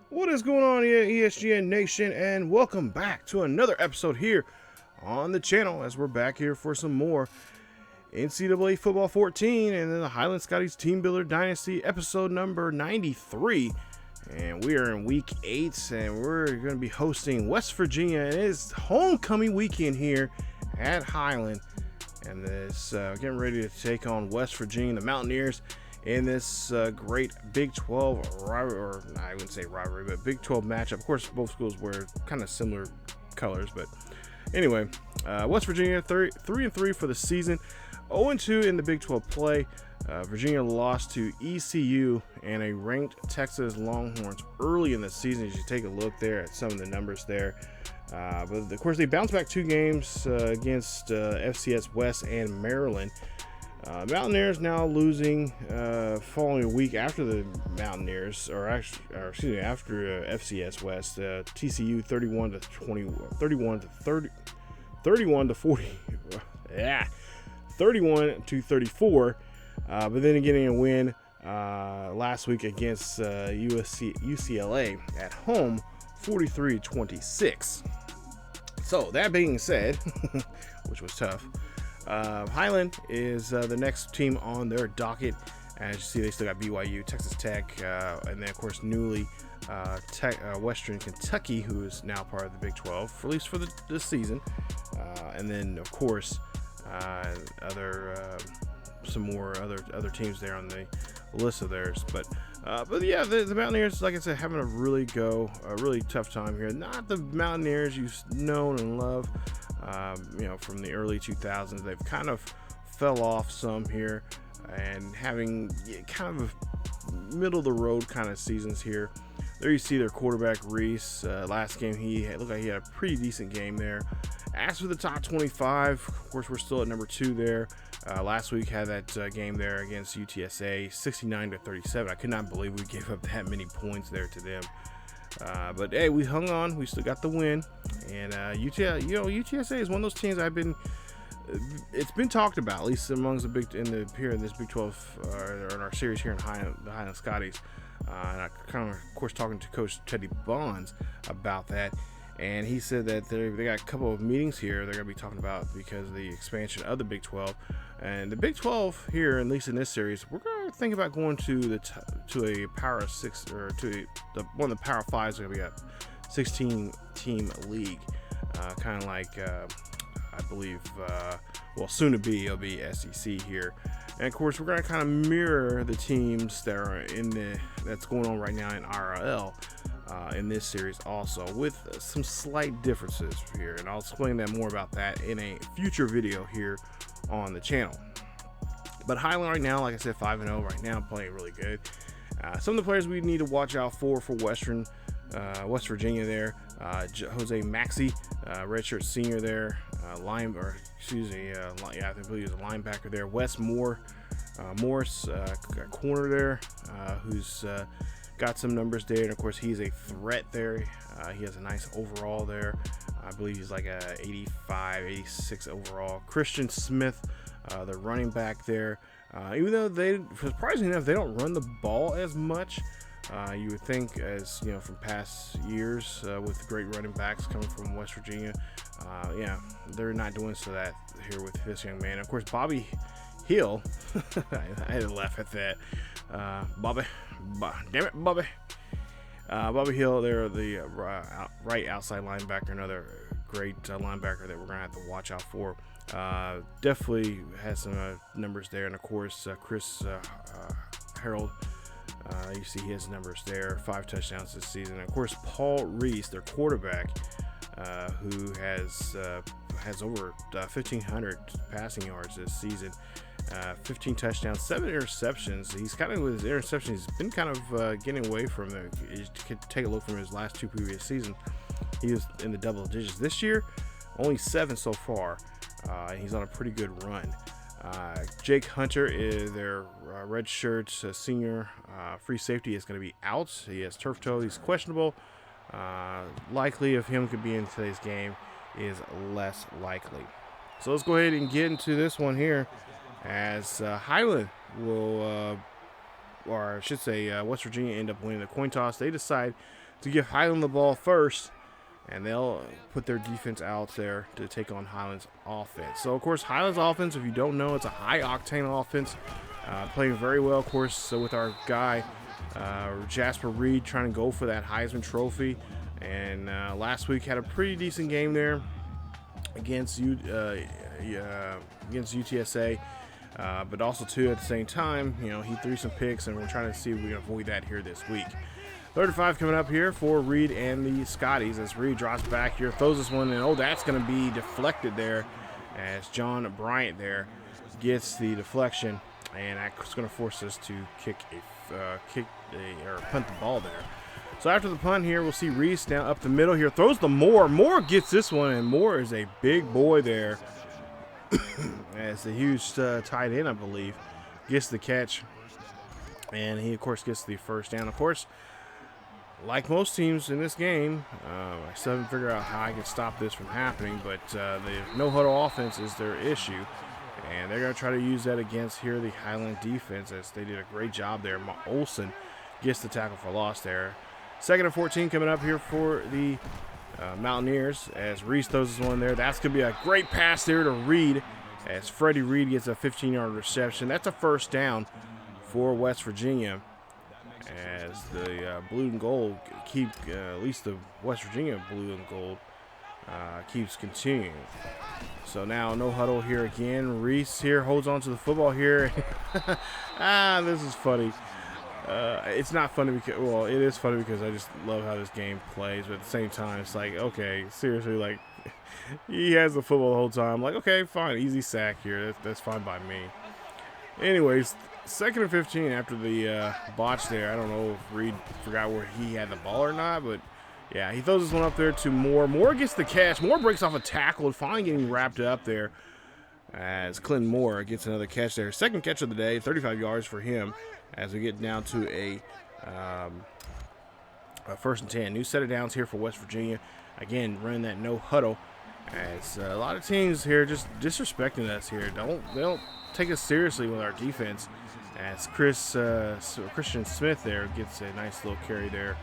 What is going on here, ESGN Nation, and welcome back to another episode here on the channel as we're back here for some more NCAA Football 14 and then the Highland Scotties Team Builder Dynasty episode number 93. And we are in week 8 and we're going to be hosting West Virginia. It is homecoming weekend here at Highland. And this getting ready to take on West Virginia, the Mountaineers, in this great Big 12 rivalry, or I wouldn't say rivalry, but Big 12 matchup. Of course, both schools wear kind of similar colors, but anyway, West Virginia 3-3 for the season, 0-2 in the Big 12 play. Virginia lost to ECU and a ranked Texas Longhorns early in the season. As you take a look there at some of the numbers there. But of course, they bounced back 2 games against FCS West and Maryland. Mountaineers now losing following a week after the Mountaineers, after FCS West. TCU 31 to 34. But then getting a win last week against UCLA at home, 43-26. So that being said, which was tough. Highland is the next team on their docket. As you see, they still got BYU, Texas Tech, and then, of course, newly Western Kentucky, who is now part of the Big 12, at least for this season. And then, of course, some more other teams there on the list of theirs. But yeah, the Mountaineers, like I said, having a really tough time here. Not the Mountaineers you've known and loved. From the early 2000s, they've kind of fell off some here and having kind of middle of the road kind of seasons here. There you see their quarterback Reid. Last game he looked like he had a pretty decent game there. As for the top 25, of course we're still at number 2 there. Last week had that game there against UTSA, 69-37. I could not believe we gave up that many points there to them. But hey, we hung on. We still got the win. And UTSA is one of those teams it's been talked about, at least amongst this Big 12 or in our series here in the Highland Scotties. And I kind of course, talking to Coach Teddy Bonds about that. And he said that they got a couple of meetings here they're going to be talking about because of the expansion of the Big 12. And the Big 12 here, at least in this series, we're going to think about going to a Power 6 or to one of the Power 5s is going to be a 16-team league, kind of like I believe, soon to be it'll be SEC here. And of course, we're going to kind of mirror the teams that are that's going on right now in RLL. In this series also, with some slight differences here, and I'll explain that more about that in a future video here on the channel. But Highland right now, like I said, 5-0 right now, playing really good. Some of the players we need to watch out for West Virginia there, Jose Maxey, redshirt senior there, I believe he was a linebacker there. Wes Morris, corner there, who's got some numbers there, and of course he's a threat there. He has a nice overall there. I believe he's like a 85, 86 overall. Christian Smith, the running back there. Even though surprisingly enough, they don't run the ball as much. You would think, as you know, from past years with great running backs coming from West Virginia. They're not doing so that here with this young man. Of course, Bobby Hill. I had to laugh at that. Bobby Hill there, the right outside linebacker, another great linebacker that we're gonna have to watch out for. Definitely has some numbers there, and of course Chris Harold, you see his numbers there, 5 touchdowns this season. And of course Paul Reese, their quarterback, who has over 1,500 passing yards this season. 15 touchdowns, 7 interceptions. He's kind of, with his interceptions, he's been kind of getting away from them. You can take a look from his last 2 previous seasons. He was in the double digits. This year, only 7 so far. He's on a pretty good run. Jake Hunter is their redshirt senior free safety, is going to be out. He has turf toe. He's questionable. Likely of him could be in today's game is less likely. So let's go ahead and get into this one here, as Highland will, or I should say West Virginia, end up winning the coin toss. They decide to give Highland the ball first, and they'll put their defense out there to take on Highland's offense. So, of course, Highland's offense, if you don't know, it's a high-octane offense, playing very well, of course, so with our guy, Jasper Reid, trying to go for that Heisman Trophy. And last week had a pretty decent game there against UTSA. But also, too, at the same time, you know, he threw some picks, and we're trying to see if we can avoid that here this week. 35 coming up here for Reid and the Scotties as Reid drops back here, throws this one, and oh, that's going to be deflected there as John Bryant there gets the deflection, and that's going to force us to punt the ball there. So after the punt here, we'll see Reese now up the middle here, throws the Moore. Moore gets this one, and Moore is a big boy there. As the huge tight end, I believe, gets the catch, and he, of course, gets the first down. Of course, like most teams in this game, I still haven't figured out how I can stop this from happening, but the no-huddle offense is their issue, and they're going to try to use that against here the Highland defense, as they did a great job there. Olsen gets the tackle for loss there. 2nd and 14 coming up here for the Mountaineers as Reese throws this one there. That's going to be a great pass there to Reid as Freddie Reid gets a 15-yard reception. That's a first down for West Virginia as the blue and gold keep, at least the West Virginia blue and gold keeps continuing. So now no huddle here again. Reese here holds on to the football here. This is funny. It's not funny because, well, it is funny because I just love how this game plays, but at the same time, it's like, okay, seriously, like, he has the football the whole time. Like, okay, fine, easy sack here. That's fine by me. Anyways, 2nd and 15 after the botch there. I don't know if Reid forgot where he had the ball or not, but yeah, he throws this one up there to Moore. Moore gets the catch. Moore breaks off a tackle and finally getting wrapped up there as Clinton Moore gets another catch there. 2nd catch of the day, 35 yards for him as we get down to a 1st and 10. New set of downs here for West Virginia. Again, running that no huddle as a lot of teams here just disrespecting us here. They don't take us seriously with our defense as Christian Smith there gets a nice little carry there.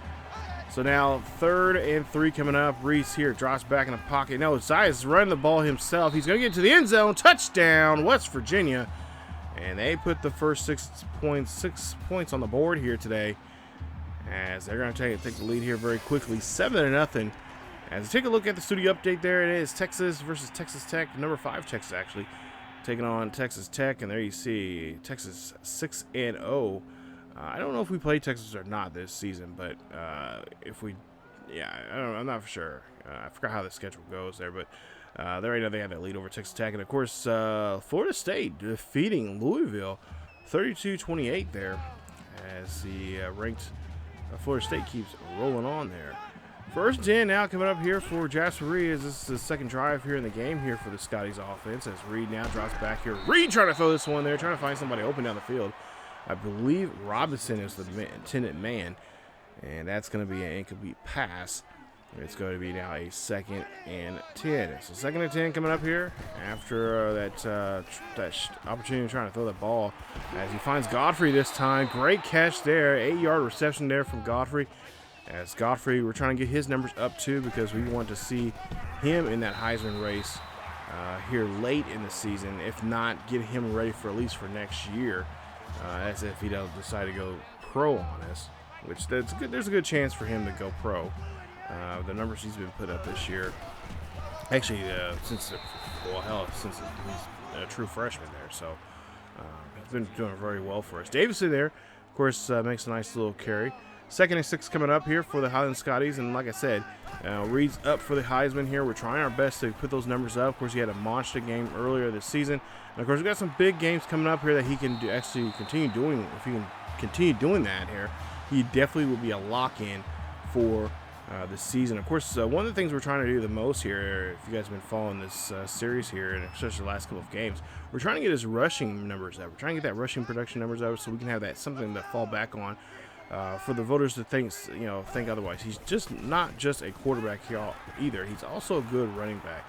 So now 3rd and 3 coming up. Reese here drops back in the pocket. No, Zayas is running the ball himself. He's going to get to the end zone. Touchdown, West Virginia. And they put the first 6 points on the board here today as they're going to take the lead here very quickly, 7-0. As we take a look at the studio update there, it is Texas versus Texas Tech, number 5 Texas actually, taking on Texas Tech, and there you see Texas 6-0. I don't know if we play Texas or not this season, but if we, yeah, I'm not for sure. I forgot how the schedule goes there, but right now they have that lead over Texas Tech. And, of course, Florida State defeating Louisville 32-28 there as the ranked Florida State keeps rolling on there. 1st and 10 now coming up here for Jasper Reid as this is the 2nd drive here in the game here for the Scotties offense as Reid now drops back here. Reid trying to throw this one there, trying to find somebody open down the field. I believe Robinson is the intended man, and that's going to be an incomplete pass. It's going to be now a 2nd and 10. So 2nd and 10 coming up here after that opportunity trying to throw the ball as he finds Godfrey this time. Great catch there, 8-yard reception there from Godfrey. As Godfrey, we're trying to get his numbers up too because we want to see him in that Heisman race here late in the season. If not, get him ready for at least for next year, as if he doesn't decide to go pro on us, which that's good. There's a good chance for him to go pro. The numbers he's been put up this year, actually, since he's a true freshman there, so he's been doing very well for us. Davison there, of course, makes a nice little carry. 2nd and 6 coming up here for the Highland Scotties, and like I said, Reid's up for the Heisman here. We're trying our best to put those numbers up. Of course, he had a monster game earlier this season, and of course, we've got some big games coming up here that he can actually continue doing. If he can continue doing that here, he definitely will be a lock-in for this season. Of course, one of the things we're trying to do the most here, if you guys have been following this series here, and especially the last couple of games, we're trying to get his rushing numbers up. We're trying to get that rushing production numbers up so we can have that something to fall back on. For the voters to think otherwise. He's just not just a quarterback here either. He's also a good running back.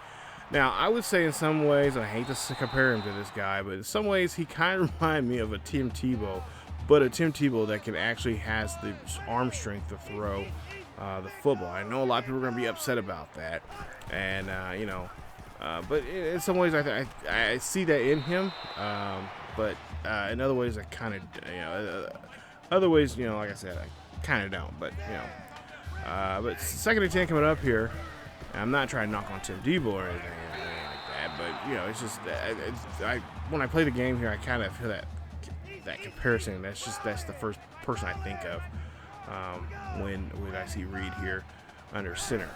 Now, I would say in some ways, and I hate to compare him to this guy, but in some ways he kind of reminds me of a Tim Tebow, but a Tim Tebow that can actually has the arm strength to throw the football. I know a lot of people are going to be upset about that, and but in some ways I see that in him, but in other ways I kind of other ways like I said I kind of don't. But but 2nd and 10 coming up here. I'm not trying to knock on Tim Tebow or anything like that, but it's just when I play the game here, I kind of feel that comparison. That's the first person I think of when I see Reid here under center.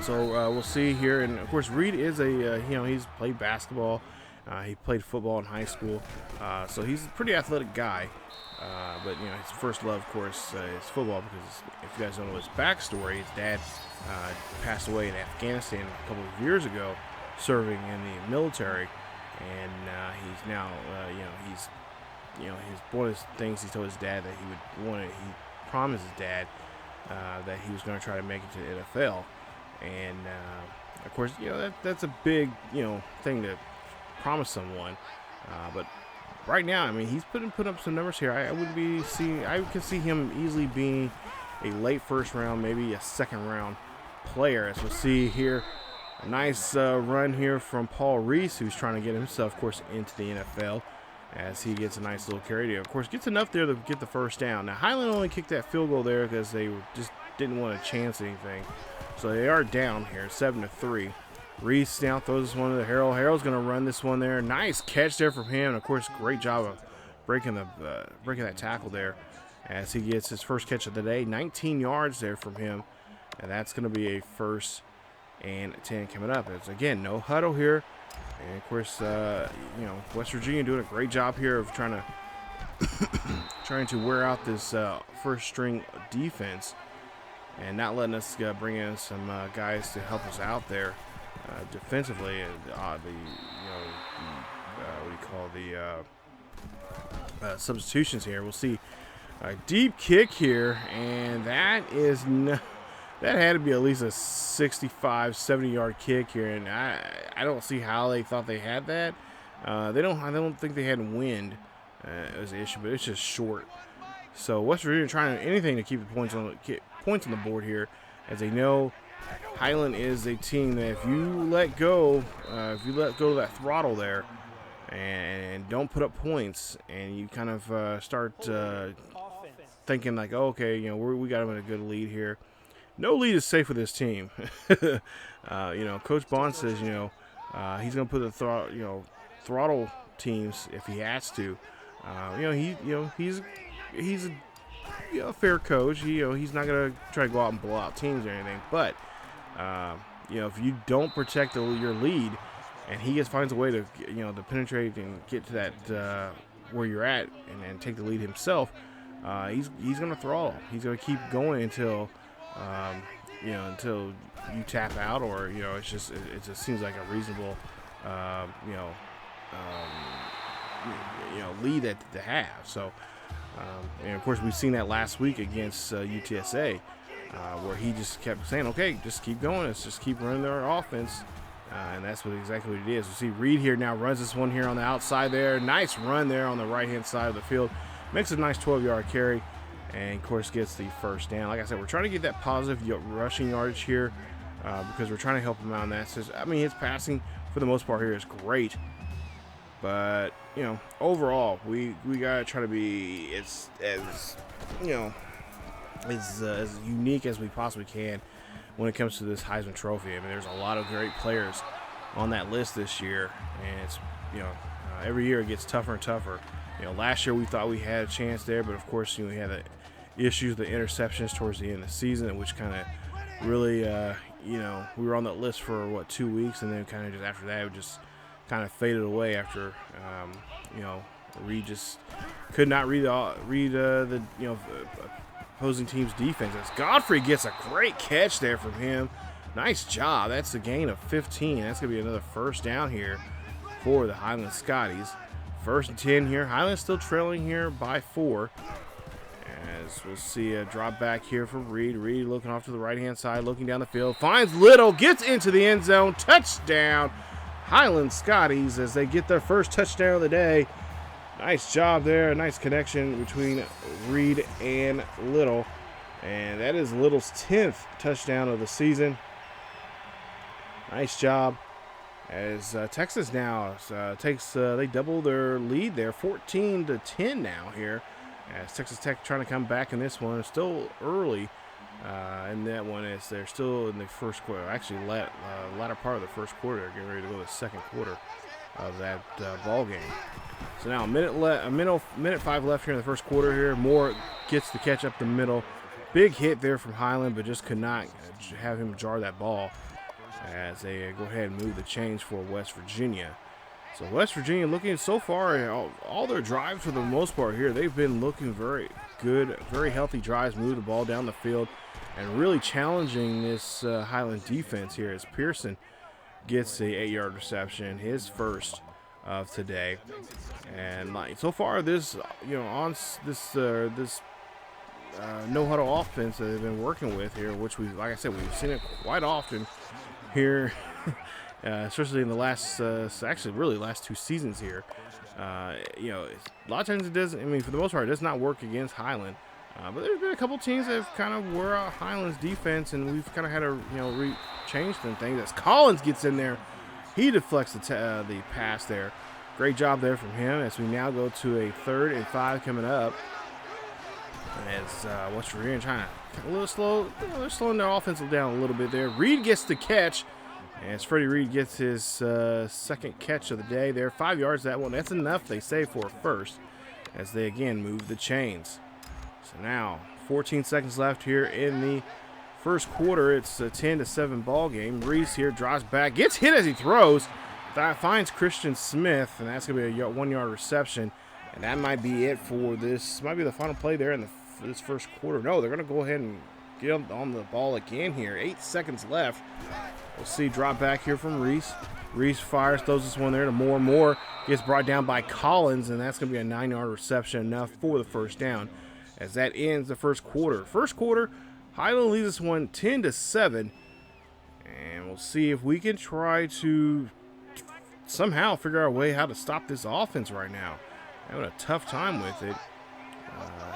So we'll see here, and of course Reid is he's played basketball, he played football in high school, so he's a pretty athletic guy. But his first love, of course, is football, because if you guys don't know his backstory, his dad passed away in Afghanistan a couple of years ago, serving in the military, and he's now, one of his things he told his dad that he promised his dad that he was going to try to make it to the NFL, and of course, that's a big, thing to promise someone, but right now, I mean, he's putting up some numbers here. I could see him easily being a late first round, maybe a second round player. As we'll see here, a nice run here from Paul Reese, who's trying to get himself, of course, into the NFL, as he gets a nice little carry there. Of course, gets enough there to get the first down. Now, Highland only kicked that field goal there because they just didn't want to chance anything. So they are down here, 7-3. Reese now throws this one to the Harrell. Harrell's going to run this one there. Nice catch there from him. And, of course, great job of breaking that tackle there as he gets his first catch of the day. 19 yards there from him. And that's going to be a 1st and 10 coming up. It's, again, no huddle here. And, of course, West Virginia doing a great job here of trying to wear out this first-string defense and not letting us bring in some guys to help us out there. Defensively, substitutions here. We'll see a deep kick here, and that had to be at least a 65, 70-yard kick here, and I don't see how they thought they had that. I don't think they had wind as the issue, but it's just short. So West Virginia trying anything to keep the points on the board here, as they know Highland is a team that if you let go of that throttle there and don't put up points, and you kind of start thinking like, oh, okay, we got them in a good lead here. No lead is safe with this team. Coach Bond says, he's going to put the throttle teams if he has to. He's a fair coach. He's not going to try to go out and blow out teams or anything, but if you don't protect your lead, and he finds a way to to penetrate and get to that where you're at, and take the lead himself, he's going to throttle. He's going to keep going until until you tap out, or it just seems like a reasonable lead to have. So and of course we've seen that last week against UTSA. Where he just kept saying, okay, just keep going. Let's just keep running their offense. And that's exactly what it is. We see Reid here now runs this one here on the outside there. Nice run there on the right-hand side of the field. Makes a nice 12-yard carry. And, of course, gets the first down. Like I said, we're trying to get that positive rushing yardage here because we're trying to help him out on that. So, his passing, for the most part here, is great. But, overall, we got to try to be as unique as we possibly can when it comes to this Heisman Trophy. I mean, there's a lot of great players on that list this year, and it's every year it gets tougher and tougher. Last year we thought we had a chance there, but of course we had the issues, the interceptions towards the end of the season, which kind of really we were on that list for 2 weeks, and then kind of just after that it just kind of faded away after Reid just could not read the opposing team's defense. As Godfrey gets a great catch there from him. Nice job. That's a gain of 15. That's going to be another first down here for the Highland Scotties. 1st and 10 here. Highland's still trailing here by 4. As we'll see a drop back here for Reid. Reid looking off to the right-hand side, looking down the field. Finds Little, gets into the end zone. Touchdown, Highland Scotties, as they get their first touchdown of the day. Nice job there. A nice connection between Reid and Little. And that is Little's 10th touchdown of the season. Nice job. As Texas now they double their lead there, 14-10 now here. As Texas Tech trying to come back in this one. It's still early in that one as they're still in the first quarter. Actually, latter part of the first quarter. They're getting ready to go to the second quarter of that ball game. So now minute 5 left here in the first quarter here. Moore gets the catch up the middle. Big hit there from Highland, but just could not have him jar that ball as they go ahead and move the chains for West Virginia. So West Virginia looking so far, all their drives for the most part here, they've been looking very good, very healthy drives, move the ball down the field, and really challenging this Highland defense here as Pearson gets the 8-yard reception, his first of today. And so far, this no huddle offense that they've been working with here, which like I said, we've seen it quite often here, especially in the last, actually really last 2 seasons here. A lot of times it doesn't. I mean, for the most part, it does not work against Highland. But there's been a couple teams that have kind of wore out Highland's defense, and we've kind of had to change some things. As Collins gets in there, he deflects the pass there. Great job there from him. As we now go to a 3rd and 5 coming up. As West Virginia trying to a little slow, they're slowing their offense down a little bit there. Reid gets the catch, as Freddie Reid gets his second catch of the day there. 5 yards, that one. That's enough, they say, for a first, as they again move the chains. So now 14 seconds left here in the first quarter. It's a 10-7 ball game. Reese here drives back, gets hit as he throws. That finds Christian Smith, and that's going to be a 1-yard reception. And that might be it for this. Might be the final play there in this first quarter. No, they're going to go ahead and get on the ball again here. 8 seconds left. We'll see drop back here from Reese. Reese fires, throws this one there to Moore. Moore gets brought down by Collins, and that's going to be a 9-yard reception, enough for the first down. As that ends the first quarter. First quarter, Highland leads this one 10-7. And we'll see if we can try to somehow figure out a way how to stop this offense right now. Having a tough time with it.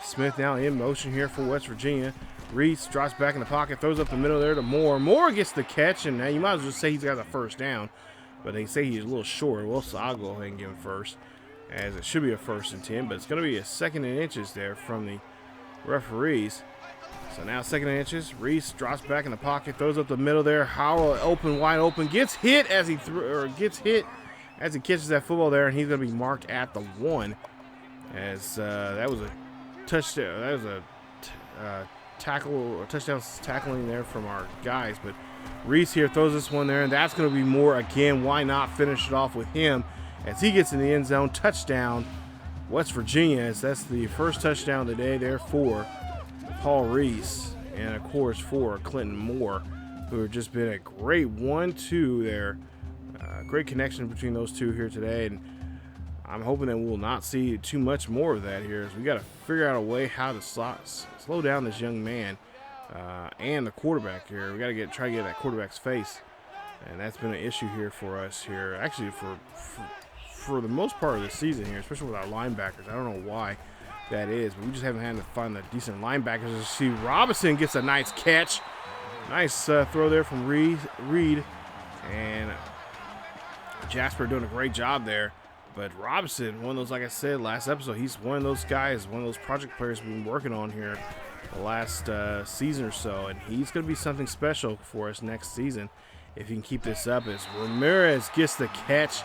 Smith now in motion here for West Virginia. Reese drops back in the pocket, throws up the middle there to Moore. Moore gets the catch, and now you might as well say he's got the first down. But they say he's a little short. Well, so I'll go ahead and give him first, as it should be a 1st and 10. But it's going to be a 2nd and inches there from the referees. So now 2nd and inches. Reese drops back in the pocket, throws up the middle there. Howell wide open, gets hit as he catches that football there, and he's going to be marked at the 1. As that was a touchdown. That was a touchdown tackling there from our guys. But Reese here throws this one there, and that's going to be Moore again. Why not finish it off with him as he gets in the end zone? Touchdown, West Virginia. As that's the first touchdown of the day there for Paul Reese, and of course for Clinton Moore, who have just been a great 1-2 there. Great connection between those two here today, and I'm hoping that we'll not see too much more of that here, as we got to figure out a way how to slow down this young man and the quarterback here. We got to try to get that quarterback's face, and that's been an issue here for us here. Actually, for the most part of the season here, especially with our linebackers. I don't know why that is, but we just haven't had to find the decent linebackers. As you see, Robinson gets a nice catch, nice throw there from Reid, and Jasper doing a great job there. But Robinson, one of those, like I said last episode, he's one of those guys, one of those project players we've been working on here the last season or so, and he's going to be something special for us next season if he can keep this up. As Ramirez gets the catch,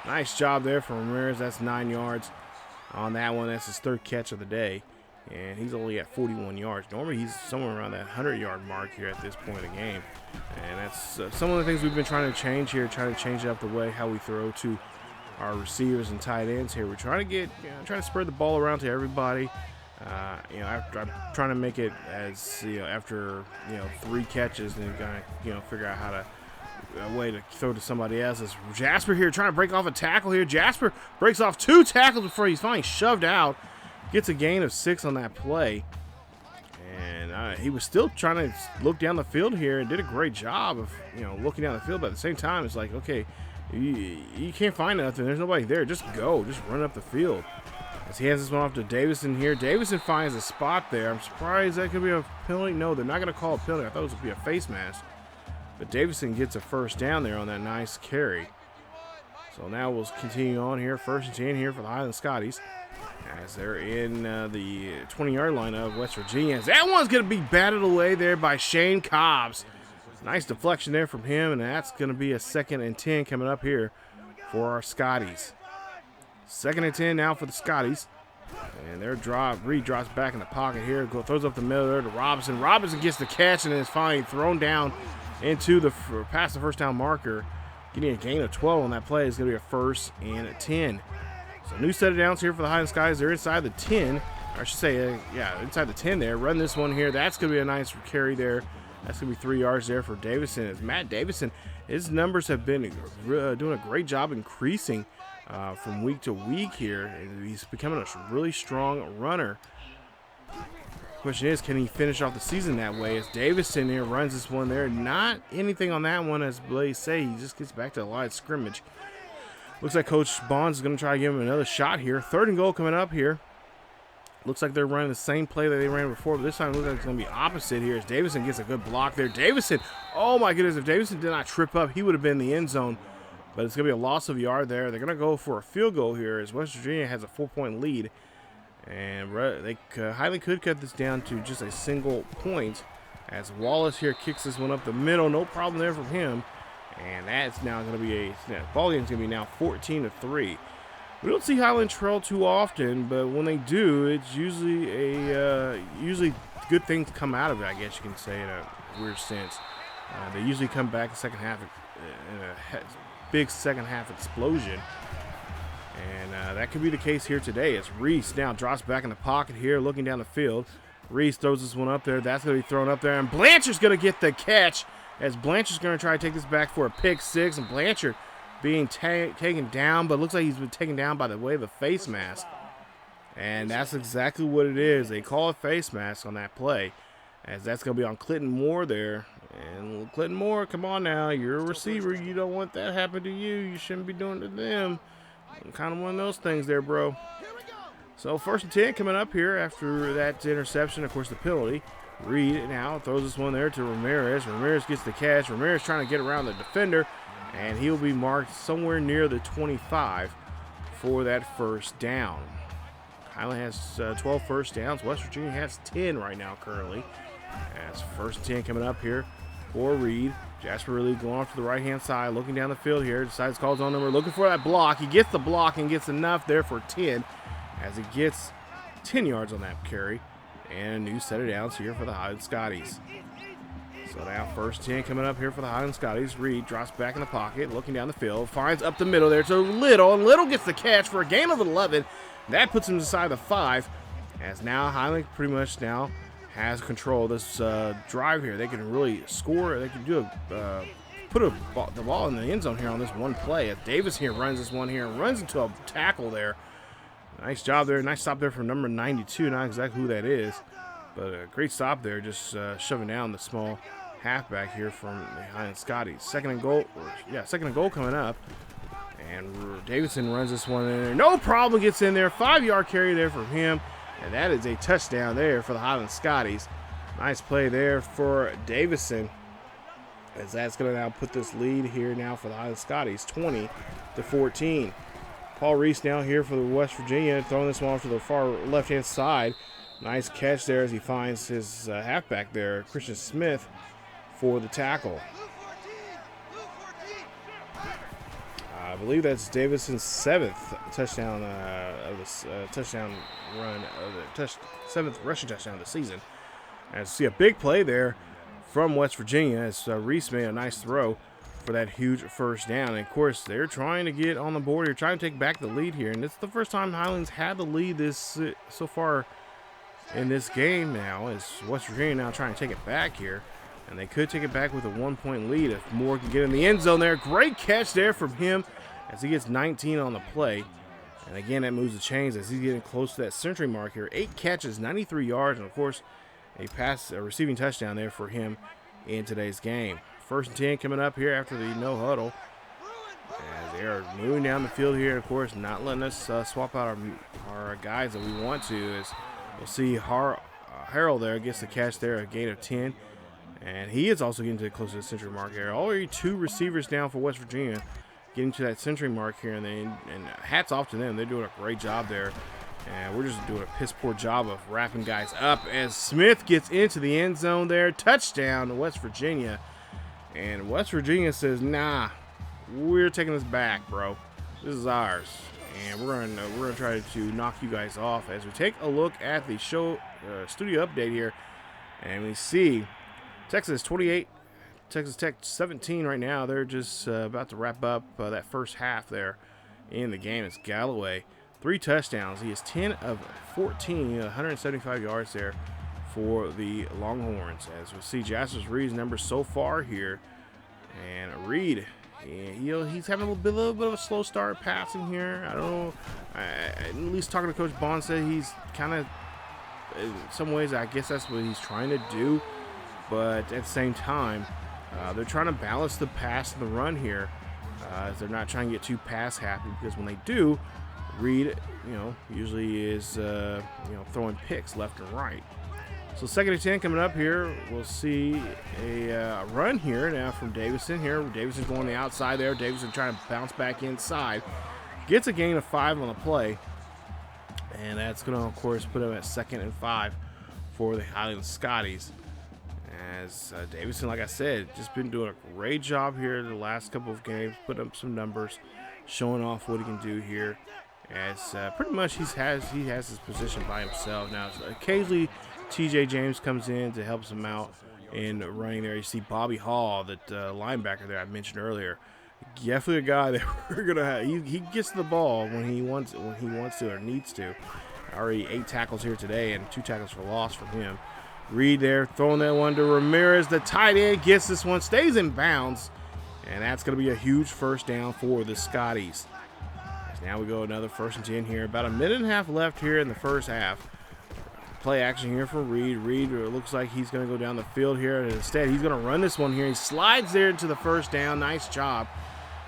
nice job there from Ramirez. That's 9 yards on that one. That's his 3rd catch of the day, and he's only at 41 yards. Normally he's somewhere around that 100-yard mark here at this point of the game, and that's some of the things we've been trying to change here, trying to change up the way how we throw to our receivers and tight ends here. We're trying to trying to spread the ball around to everybody. After I'm trying to make it as after 3 catches, then you gotta figure out how to a way to throw to somebody else. As Jasper here trying to break off a tackle here. Jasper breaks off 2 tackles before he's finally shoved out. Gets a gain of 6 on that play, and he was still trying to look down the field here and did a great job of looking down the field. But at the same time, it's like, okay, you can't find nothing. There's nobody there. Just go. Just run up the field. As he hands this one off to Davison here. Davison finds a spot there. I'm surprised that could be a penalty. No, they're not going to call a penalty. I thought it was going to be a face mask. But Davison gets a first down there on that nice carry. So now we'll continue on here. 1st and 10 here for the Highland Scotties. As they're in the 20-yard line of West Virginia. That one's going to be batted away there by Shane Cobbs. Nice deflection there from him, and that's going to be a 2nd and 10 coming up here for our Scotties. 2nd and 10 now for the Scotties. And their drive, Reid drops back in the pocket here, throws up the middle there to Robinson. Robinson gets the catch and is finally thrown down into the past the first down marker. Getting a gain of 12 on that play is going to be a 1st and 10. So new set of downs here for the Highland Skies. They're inside the 10. Or I should say, inside the 10 there. Run this one here. That's going to be a nice carry there. That's going to be 3 yards there for Davison. As Matt Davison, his numbers have been doing a great job increasing from week to week here. He's becoming a really strong runner. Question is, can he finish off the season that way? As Davison here runs this one there. Not anything on that one, as Blaze say. He just gets back to the line of scrimmage. Looks like Coach Bonds is going to try to give him another shot here. 3rd and goal coming up here. Looks like they're running the same play that they ran before, but this time it looks like it's going to be opposite here as Davison gets a good block there. Davison, oh my goodness, if Davison did not trip up, he would have been in the end zone. But it's going to be a loss of a yard there. They're going to go for a field goal here as West Virginia has a 4-point lead. And Highland could cut this down to just a single point as Wallace here kicks this one up the middle. No problem there from him. And that's now going to be ball game's going to be now 14-3. We don't see Highland trail too often, but when they do, it's usually usually good things come out of it, I guess you can say, in a weird sense. They usually come back the second half in a big second half explosion. And that could be the case here today as Reese now drops back in the pocket here, looking down the field. Reese throws this one up there. That's going to be thrown up there, and Blanchard's going to get the catch. As Blanchard's going to try to take this back for a pick 6, and Blanchard being taken down, but looks like he's been taken down by the way of the face mask. And that's exactly what it is. They call it face mask on that play, as that's going to be on Clinton Moore there. And Clinton Moore, come on now. You're a receiver. You don't want that to happen to you. You shouldn't be doing it to them. Kind of one of those things there, bro. So 1st and 10 coming up here after that interception, of course, the penalty. Reid now throws this one there to Ramirez. Ramirez gets the catch. Ramirez trying to get around the defender, and he'll be marked somewhere near the 25 for that 1st down. Highland has 12 first downs. West Virginia has 10 right now currently. That's 1st and 10 coming up here for Reid. Jasper really going off to the right-hand side, looking down the field here. Decides calls on number, looking for that block. He gets the block and gets enough there for 10 as he gets 10 yards on that carry. And a new set of downs here for the Highland Scotties. So now 1st and 10 coming up here for the Highland Scotties. Reid drops back in the pocket, looking down the field, finds up the middle there to Little, and Little gets the catch for a gain of 11. That puts him inside the 5, as now Highland pretty much now has control of this drive here. They can really score. They can do put the ball in the end zone here on this one play. As Davis here runs this one here and runs into a tackle there. Nice job there. Nice stop there from number 92. Not exactly who that is, but a great stop there. Just shoving down the small halfback here from the Highland Scotties. 2nd and goal coming up. And Davidson runs this one in there. No problem, gets in there. 5-yard carry there from him. And that is a touchdown there for the Highland Scotties. Nice play there for Davison, as that's going to now put this lead here now for the Highland Scotties, 20-14. Paul Reese now here for the West Virginia, throwing this one off to the far left-hand side. Nice catch there as he finds his halfback there, Christian Smith, for the tackle. I believe that's Davidson's 7th touchdown of this touchdown run of the 7th rushing touchdown of the season. And see a big play there from West Virginia as Reese made a nice throw for that huge 1st down. And of course, they're trying to get on the board here, trying to take back the lead here. And it's the first time Highlands had the lead this so far in this game now, as West Virginia now trying to take it back here. And they could take it back with a 1-point lead if Moore can get in the end zone there. Great catch there from him as he gets 19 on the play. And again, that moves the chains as he's getting close to that century mark here. 8 catches, 93 yards, and of course, a receiving touchdown there for him in today's game. 1st and 10 coming up here after the no huddle. As they are moving down the field here, and of course not letting us swap out our guys that we want to. As we'll see Harold there gets the catch there, a gain of 10, and he is also getting to close to the century mark here. Already 2 receivers down for West Virginia, getting to that century mark here, and hats off to them. They're doing a great job there, and we're just doing a piss poor job of wrapping guys up as Smith gets into the end zone there. Touchdown to West Virginia, and West Virginia says, nah, we're taking this back, bro. This is ours, and we're gonna try to knock you guys off. As we take a look at the studio update here, and we see Texas 28, Texas Tech 17 right now. They're just about to wrap up that first half there in the game. It's Galloway, 3 touchdowns. He is 10 of 14, 175 yards there for the Longhorns. As we see Reid's numbers so far here, and Reid, he's having a little bit of a slow start passing here. I don't know. At least talking to Coach Bond, said he's kind of, in some ways, I guess that's what he's trying to do. But at the same time, they're trying to balance the pass and the run here. As they're not trying to get too pass happy, because when they do, Reid, usually is, throwing picks left and right. So 2nd and 10 coming up here. We'll see a run here now from Davison here. Davison's going on the outside there. Davison trying to bounce back inside. Gets a gain of 5 on the play. And that's going to, of course, put him at 2nd and 5 for the Highland Scotties. As Davison, like I said, just been doing a great job here the last couple of games. Put up some numbers, showing off what he can do here. As pretty much he has his position by himself now. So occasionally TJ James comes in to help him out in running there. You see Bobby Hall, that linebacker there I mentioned earlier. Definitely a guy that we're gonna have. He gets the ball when he wants to or needs to. Already 8 tackles here today and 2 tackles for loss from him. Reid there throwing that one to Ramirez. The tight end gets this one, stays in bounds, and that's going to be a huge first down for the Scotties. Now we go another 1st and 10 here. About a minute and a half left here in the first half. Play action here for Reid. Reid looks like he's going to go down the field here, and instead he's going to run this one here. He slides there into the first down. Nice job.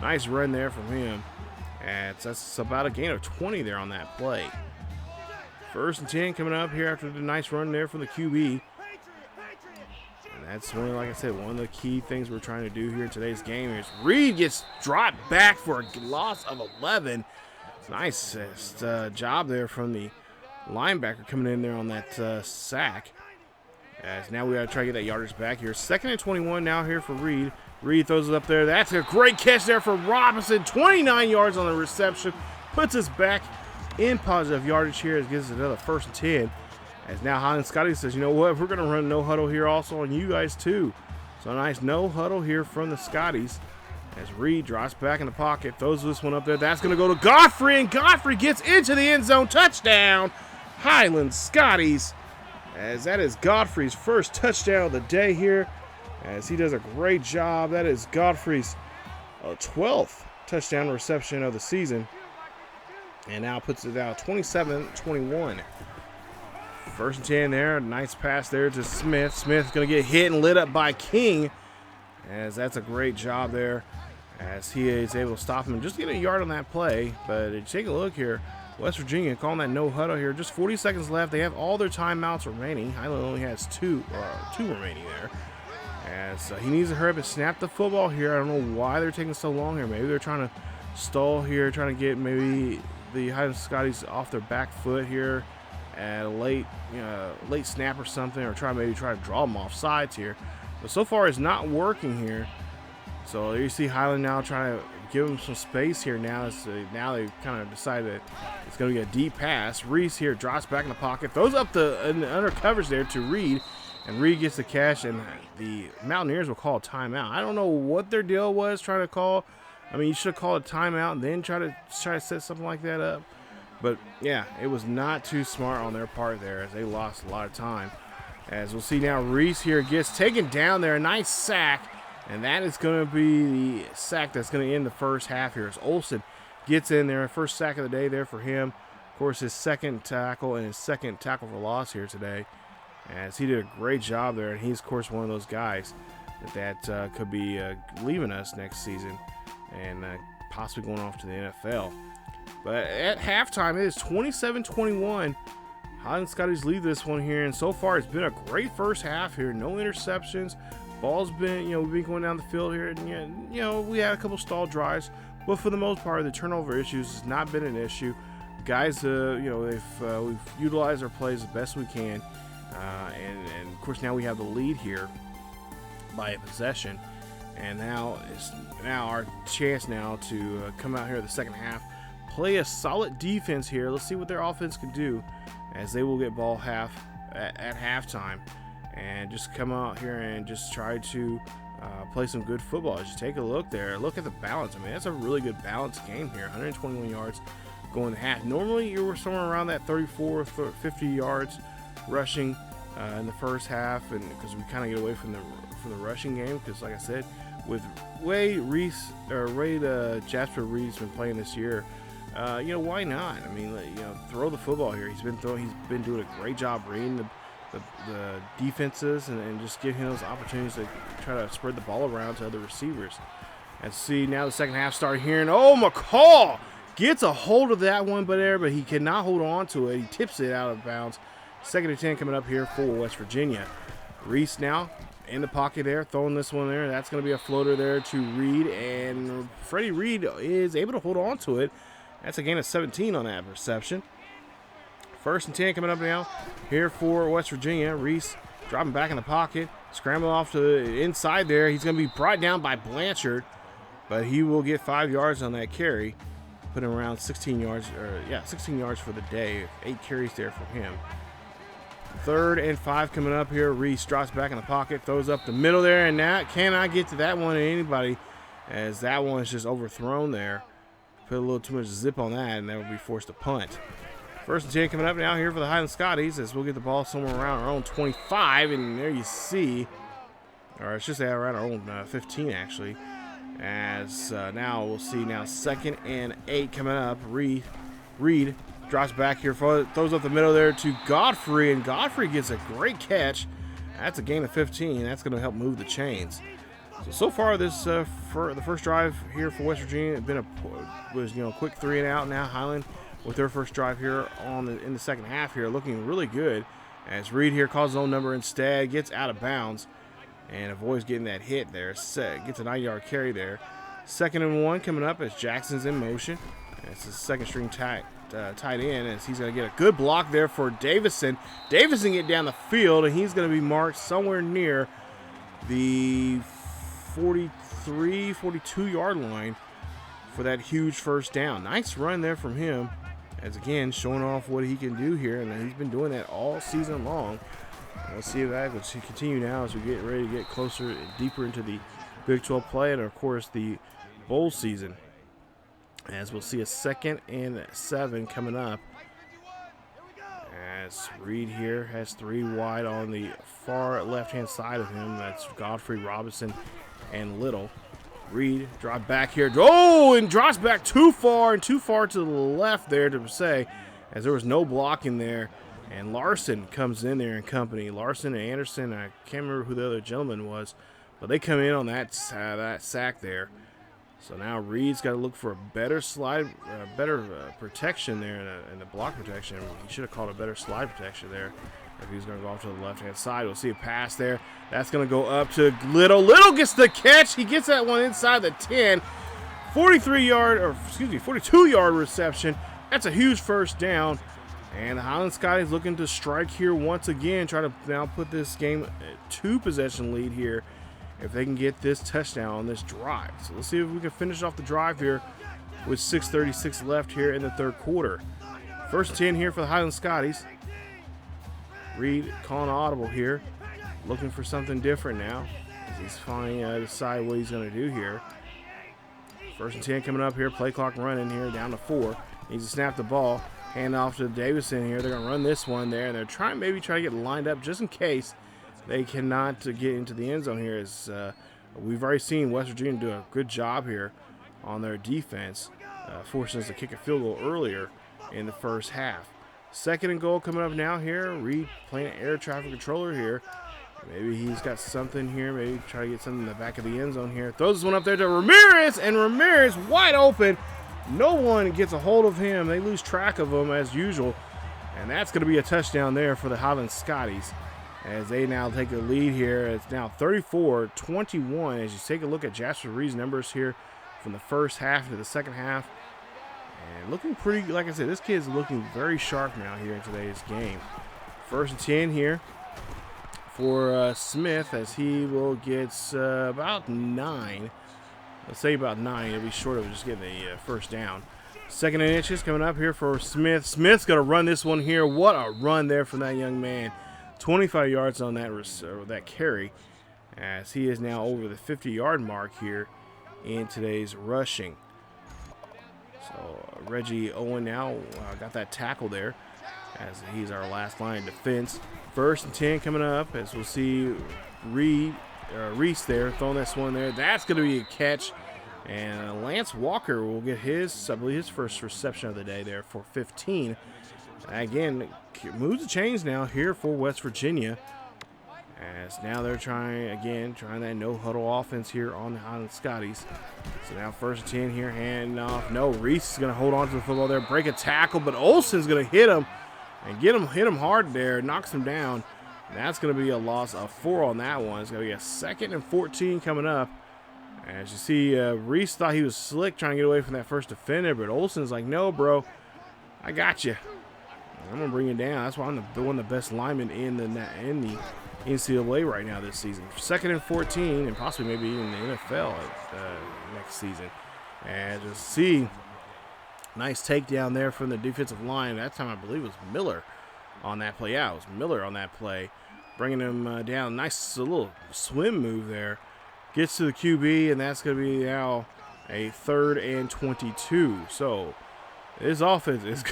Nice run there from him. And that's about a gain of 20 there on that play. 1st and 10 coming up here after the nice run there from the QB. And that's like I said, one of the key things we're trying to do here in today's game is Reid gets dropped back for a loss of 11. Nice job there from the linebacker coming in there on that sack. As now we got to try to get that yardage back here. 2nd and 21 now here for Reid. Reid throws it up there. That's a great catch there for Robinson. 29 yards on the reception. Puts us back in positive yardage here. It gives us another 1st and 10. As now Highland Scotties says, you know what, we're going to run no huddle here also on you guys too. So a nice no huddle here from the Scotties. As Reid drops back in the pocket, throws this one up there. That's going to go to Godfrey, and Godfrey gets into the end zone. Touchdown, Highland Scotties. As that is Godfrey's first touchdown of the day here. As he does a great job. That is Godfrey's 12th touchdown reception of the season. And now puts it down 27-21. 1st and 10 there. Nice pass there to Smith. Smith's going to get hit and lit up by King. As that's a great job there. As he is able to stop him and just get a yard on that play. But take a look here. West Virginia calling that no huddle here. Just 40 seconds left. They have all their timeouts remaining. Highland only has two remaining there. As he needs to hurry up and snap the football here. I don't know why they're taking so long here. Maybe they're trying to stall here, trying to get maybe the Highland Scotties off their back foot here at a late snap or something, or maybe try to draw them off sides here. But so far it's not working here. So you see Highland now trying to give them some space here now. Now they've kind of decided that it's going to be a deep pass. Reese here drops back in the pocket, throws up the under coverage there to Reid, and Reid gets the catch, and the Mountaineers will call a timeout. I don't know what their deal was trying to call. I mean, you should have called a timeout and then try to set something like that up. But yeah, it was not too smart on their part there, as they lost a lot of time. As we'll see now, Reese here gets taken down there, a nice sack, and that is going to be the sack that's going to end the first half here. As Olsen gets in there, first sack of the day there for him. Of course, his second tackle and his second tackle for loss here today. As he did a great job there, and he's of course one of those guys that could be leaving us next season, and possibly going off to the NFL. But at halftime, it is 27-21. Highland Scotties lead this one here, and so far it's been a great first half here. No interceptions. Ball's been, we've been going down the field here, and we had a couple stall drives, but for the most part, the turnover issues has not been an issue. Guys, we've utilized our plays as best we can, and of course now we have the lead here by a possession, and now it's our chance now to come out here in the second half, play a solid defense here. Let's see what their offense can do, as they will get ball at halftime, and just come out here and just try to play some good football. As you take a look there, look at the balance. I mean, that's a really good balanced game here. 121 yards going to half. Normally you were somewhere around that 34 50 yards rushing in the first half, and because we kind of get away from the rushing game, because like I said, with Jasper Reid's been playing this year, why not? I mean, throw the football here. He's been doing a great job reading the defenses and just giving those opportunities to try to spread the ball around to other receivers. And see now the second half start here, and McCall gets a hold of that one, but he cannot hold on to it. He tips it out of bounds. 2nd and 10 coming up here for West Virginia. Reese now in the pocket there, throwing this one there. That's going to be a floater there to Reid, and Freddie Reid is able to hold on to it. That's a gain of 17 on that reception. 1st and 10 coming up now here for West Virginia. Reese dropping back in the pocket, scrambling off to the inside there. He's going to be brought down by Blanchard, but he will get 5 yards on that carry, putting around 16 yards for the day. 8 carries there for him. 3rd and 5 coming up here. Reese drops back in the pocket, throws up the middle there, and that cannot get to that one to anybody, as that one is just overthrown there. Put a little too much zip on that, and that will be forced to punt. 1st and 10 coming up now here for the Highland Scotties, as we'll get the ball somewhere around our own 25, and there you see, or it's just around our own 15 actually, as now we'll see now 2nd and 8 coming up. Reid drops back here, throws up the middle there to Godfrey, and Godfrey gets a great catch. That's a gain of 15. That's going to help move the chains. So far this for the first drive here for West Virginia, it was quick 3 and out. Now Highland with their first drive here in the second half here, looking really good, as Reid here calls his own number instead, gets out of bounds and avoids getting that hit there. Gets a 9-yard carry there. 2nd and 1 coming up as Jackson's in motion. It's the second string tight end, as he's going to get a good block there for Davison. Davison get down the field, and he's going to be marked somewhere near the 43, 42-yard line for that huge first down. Nice run there from him, as again showing off what he can do here, and he's been doing that all season long. Let's see if that will continue now as we get ready to get closer and deeper into the Big 12 play, and of course the bowl season, as we'll see a 2nd and 7 coming up, as Reid here has 3 wide on the far left-hand side of him. That's Godfrey, Robinson, and Little. Reid drop back here. And drops back too far to the left there to say, as there was no blocking there. And Larson comes in there in company. Larson and Anderson, I can't remember who the other gentleman was, but they come in on that sack there. So now Reid's got to look for a better protection there in the block protection. He should have called a better slide protection there if he was going to go off to the left-hand side. We'll see a pass there. That's going to go up to Little. Little gets the catch. He gets that one inside the 10. 42-yard reception. That's a huge first down. And the Highland Scotties looking to strike here once again, try to now put this game at 2-possession lead here if they can get this touchdown on this drive. So let's see if we can finish off the drive here with 6:36 left here in the third quarter. 1st and 10 here for the Highland Scotties. Reid calling audible here, looking for something different now, as he's finally decide what he's going to do here. 1st and 10 coming up here, play clock running here, down to 4. Needs to snap the ball. Hand off to Davison here. They're going to run this one there, and they're trying to get lined up just in case they cannot get into the end zone here. As we've already seen West Virginia do a good job here on their defense, forcing us to kick a field goal earlier in the first half. 2nd and goal coming up now here. Reid playing air traffic controller here, Maybe he's got something here. Maybe try to get something in the back of the end zone here. Throws this one up there to Ramirez, and Ramirez wide open. No one gets a hold of him. They lose track of him as usual. And that's going to be a touchdown there for the Highland Scotties as they now take the lead here. It's now 34-21 as you take a look at Jasper Reid's numbers here from the first half to the second half. And looking pretty, like I said, this kid's looking very sharp now here in today's game. 1st and 10 here for Smith as he will get about 9. Let's say about 9. It'll be short of just getting the first down. 2nd and inches coming up here for Smith. Smith's going to run this one here. What a run there from that young man. 25 yards on that carry as he is now over the 50-yard mark here in today's rushing. So Reggie Owen now got that tackle there as he's our last line of defense. 1st and 10 coming up as we'll see Reese there throwing this one there. That's going to be a catch. And Lance Walker will get his, I believe, his first reception of the day there for 15. Again, moves the chains now here for West Virginia. As now they're trying that no-huddle offense here on the Scotties. So now 1st and 10 here, handing off. No, Reese is going to hold on to the football there, break a tackle, but Olsen's going to hit him and hit him hard there, knocks him down. And that's going to be a loss of 4 on that one. It's going to be a 2nd and 14 coming up. As you see, Reese thought he was slick trying to get away from that first defender, but Olsen's like, no, bro, I got you. I'm going to bring you down. That's why I'm one of the best linemen in the NCAA right now this season. 2nd and 14, and possibly maybe even the NFL next season. And just see, nice takedown there from the defensive line. That time I believe it was Miller on that play. Yeah, it was Miller on that play, bringing him down. Nice little swim move there. Gets to the QB, and that's going to be now a 3rd and 22. So this offense is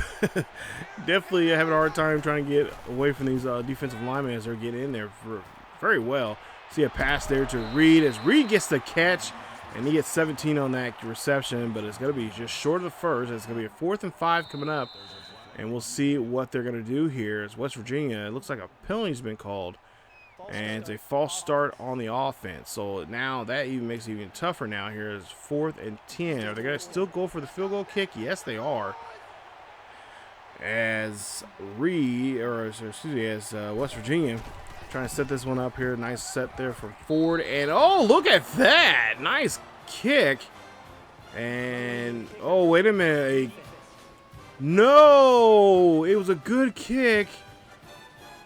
definitely having a hard time trying to get away from these defensive linemen as they're getting in there very well. See a pass there to Reid as Reid gets the catch, and he gets 17 on that reception, but it's going to be just short of the first. It's going to be a 4th and 5 coming up, and we'll see what they're going to do here. As West Virginia, it looks like a penalty's been called. And it's a false start on the offense. So now that even makes it even tougher now. Here is 4th and 10. Are they going to still go for the field goal kick? Yes, they are. As West Virginia trying to set this one up here. Nice set there from Ford. And, oh, look at that. Nice kick. And, oh, wait a minute. No, it was a good kick.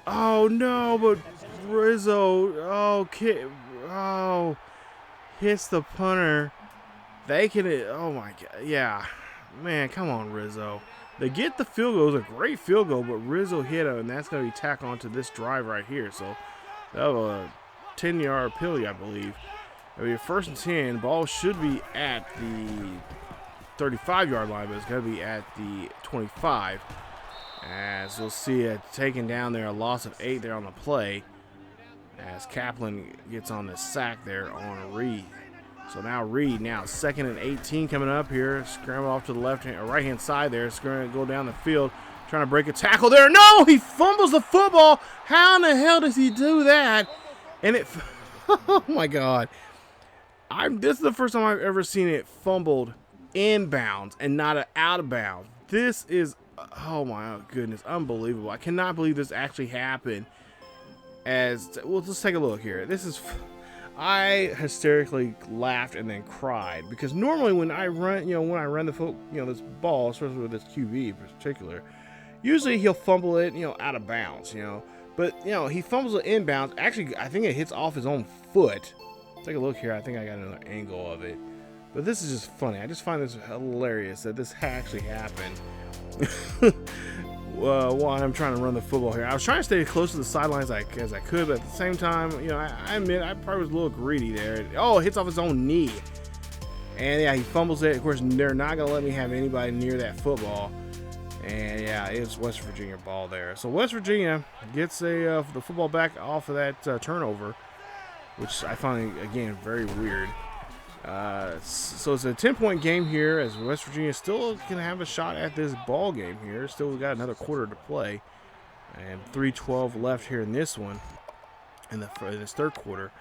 Oh, no, but Rizzo, hits the punter. They can, oh my God, yeah, man, come on, Rizzo. They get the field goal. It was a great field goal, but Rizzo hit him, and that's going to be tacked onto this drive right here. So that was a 10-yard penalty, I believe. It'll be a 1st and 10. Ball should be at the 35-yard line, but it's going to be at the 25. As we'll see it taken down there, a loss of 8 there on the play. As Kaplan gets on the sack there on Reid. So now Reid, 2nd and 18 coming up here. Scramble off to the right-hand side there. It's going to go down the field, trying to break a tackle there. No, he fumbles the football. How in the hell does he do that? And it, oh my God. This is the first time I've ever seen it fumbled inbounds and not out of bounds. This is, oh my goodness, unbelievable. I cannot believe this actually happened. Well, let's take a look here. I hysterically laughed and then cried because normally when I run, this ball, especially with this QB in particular, usually he'll fumble it, out of bounds, but he fumbles it inbounds. Actually, I think it hits off his own foot. Take a look here. I think I got another angle of it, but this is just funny. I just find this hilarious that this actually happened. While I'm trying to run the football here, I was trying to stay as close to the sidelines as I could, but at the same time, I admit I probably was a little greedy there. Oh, it hits off his own knee, and yeah, he fumbles it. Of course, they're not gonna let me have anybody near that football, and yeah, it's West Virginia ball there. So West Virginia gets the football back off of that turnover, which I find again very weird. So it's a 10-point game here as West Virginia still can have a shot at this ball game here. Still got another quarter to play and 3:12 left here in this one. in this third quarter.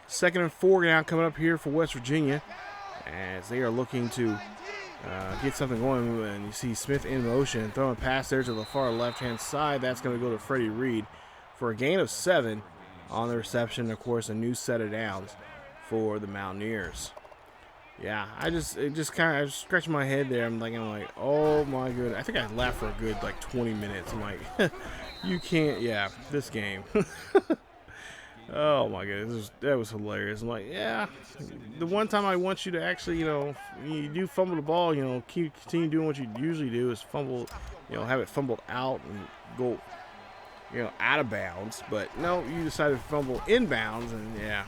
2nd and 4 now coming up here for West Virginia as they are looking to get something going. And you see Smith in motion, throwing a pass there to the far left-hand side. That's going to go to Freddie Reid for a gain of 7 on the reception. Of course, a new set of downs for the Mountaineers. Yeah, I just scratched my head there. I'm like, oh my goodness. I think I laughed for a good like 20 minutes. I'm like, you can't. Yeah, this game. Oh my goodness, that was hilarious. I'm like, yeah, the one time I want you to actually, you do fumble the ball, continue doing what you usually do is fumble, have it fumbled out and go, out of bounds. But no, you decided to fumble inbounds, and yeah.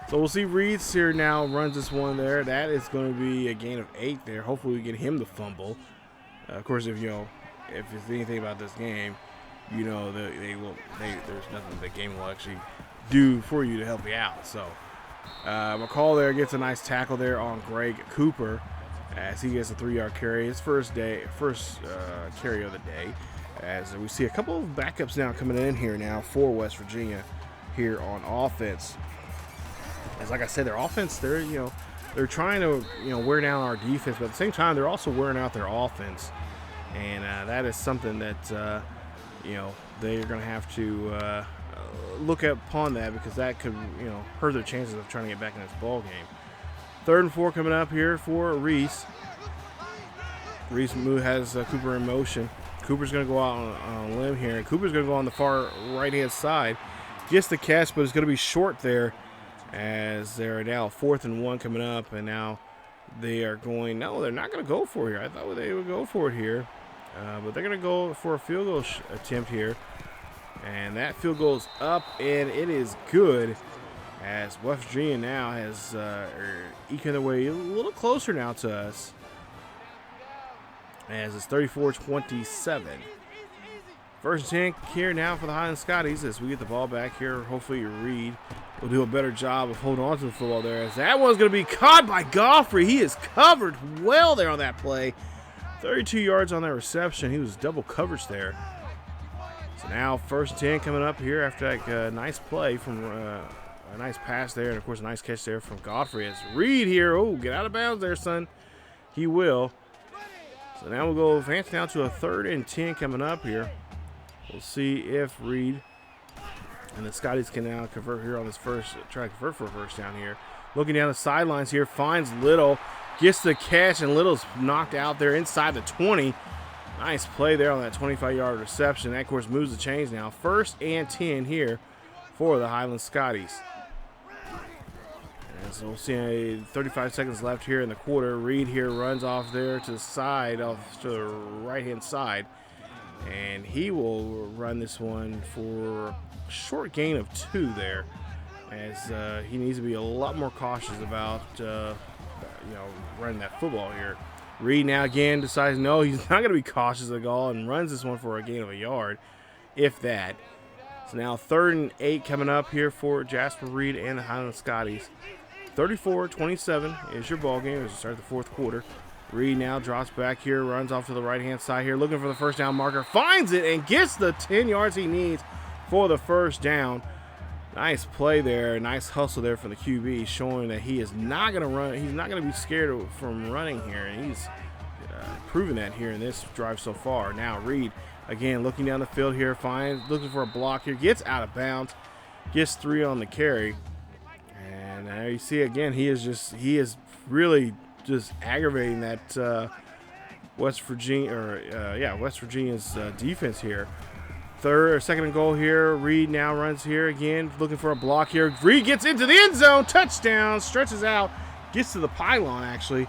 So we'll see Reid's here now, runs this one there. That is going to be a gain of 8 there. Hopefully we get him to fumble. Of course, if it's anything about this game, there's nothing the game will actually do for you to help you out. So McCall there gets a nice tackle there on Greg Cooper as he gets a 3-yard carry. His first carry of the day. As we see a couple of backups now coming in here now for West Virginia here on offense. As like I said, their offense, they're trying to wear down our defense, but at the same time they're also wearing out their offense, and that is something that they're going to have to look upon that, because that could hurt their chances of trying to get back in this ball game. 3rd and 4 coming up here for Reese. Reese has Cooper in motion. Cooper's going to go out on a limb here, and Cooper's going to go on the far right-hand side. Gets the catch, but it's going to be short there, as they're now 4th and 1 coming up, and now they are going, no, they're not going to go for it here. I thought they would go for it here, but they're going to go for a field goal attempt here, and that field goal is up, and it is good, as West Virginia now has eking their way a little closer now to us, as it's 34-27. 1st and 10 here now for the Highland Scotties as we get the ball back here. Hopefully Reid will do a better job of holding on to the football there, as that one's going to be caught by Godfrey. He is covered well there on that play. 32 yards on that reception. He was double coverage there. So now 1st and 10 coming up here after that nice play from a nice pass there, and of course a nice catch there from Godfrey. As Reid here, oh, get out of bounds there, son. He will. So now we'll go advance down to a 3rd and 10 coming up here. We'll see if Reid and the Scotties can now convert here on this try to convert for a first down here. Looking down the sidelines here, finds Little, gets the catch, and Little's knocked out there inside the 20. Nice play there on that 25-yard reception. That, of course, moves the chains now. 1st and 10 here for the Highland Scotties. And so we'll see 35 seconds left here in the quarter. Reid here runs off there to the side, off to the right-hand side. And he will run this one for a short gain of 2 there, as he needs to be a lot more cautious about running that football here. Reid now again decides no, he's not going to be cautious at all, and runs this one for a gain of a yard, if that. So now 3rd and 8 coming up here for Jasper Reid and the Highland Scotties. 34-27 is your ball game as we start the 4th quarter. Reid now drops back here, runs off to the right-hand side here, looking for the first down marker, finds it, and gets the 10 yards he needs for the first down. Nice play there, nice hustle there from the QB, showing that he is not going to run. He's not going to be scared from running here, and he's proven that here in this drive so far. Now Reid, again, looking down the field here, looking for a block here, gets out of bounds, gets 3 on the carry. And there you see again, he is really just aggravating that West Virginia's defense here. 2nd and goal here. Reid now runs here again, looking for a block here. Reid gets into the end zone, touchdown, stretches out, gets to the pylon actually.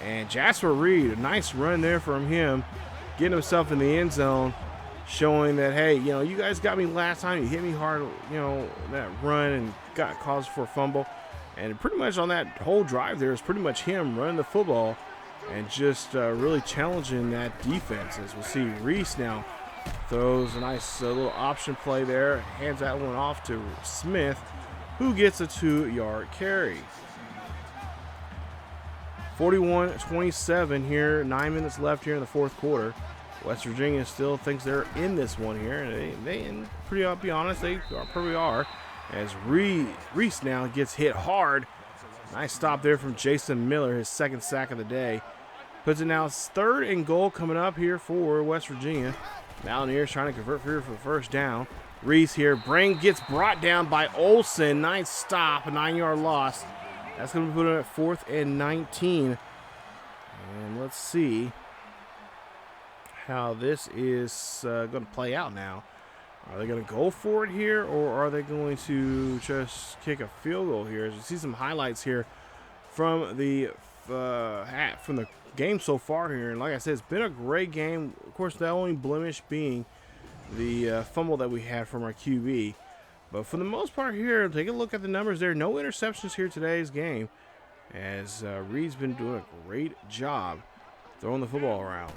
And Jasper Reid, a nice run there from him, getting himself in the end zone, showing that, hey, you guys got me last time. You hit me hard, that run, and got cause for a fumble. And pretty much on that whole drive there is pretty much him running the football and just really challenging that defense. As we'll see, Reese now throws a nice little option play there, hands that one off to Smith, who gets a 2-yard carry. 41-27 here, 9 minutes left here in the 4th quarter. West Virginia still thinks they're in this one here, and and I'll be honest, they probably are. As Reese now gets hit hard. Nice stop there from Jason Miller, his second sack of the day. Puts it now 3rd and goal coming up here for West Virginia. Mountaineers trying to convert here for the first down. Reese here, gets brought down by Olsen. Nice stop, a 9-yard loss. That's going to put it at 4th and 19. And let's see how this is going to play out now. Are they going to go for it here, or are they going to just kick a field goal here? As you see some highlights here from the game so far here, and like I said, it's been a great game. Of course, the only blemish being the fumble that we had from our QB. But for the most part here, take a look at the numbers there. No interceptions here today's game, as Reid's been doing a great job throwing the football around.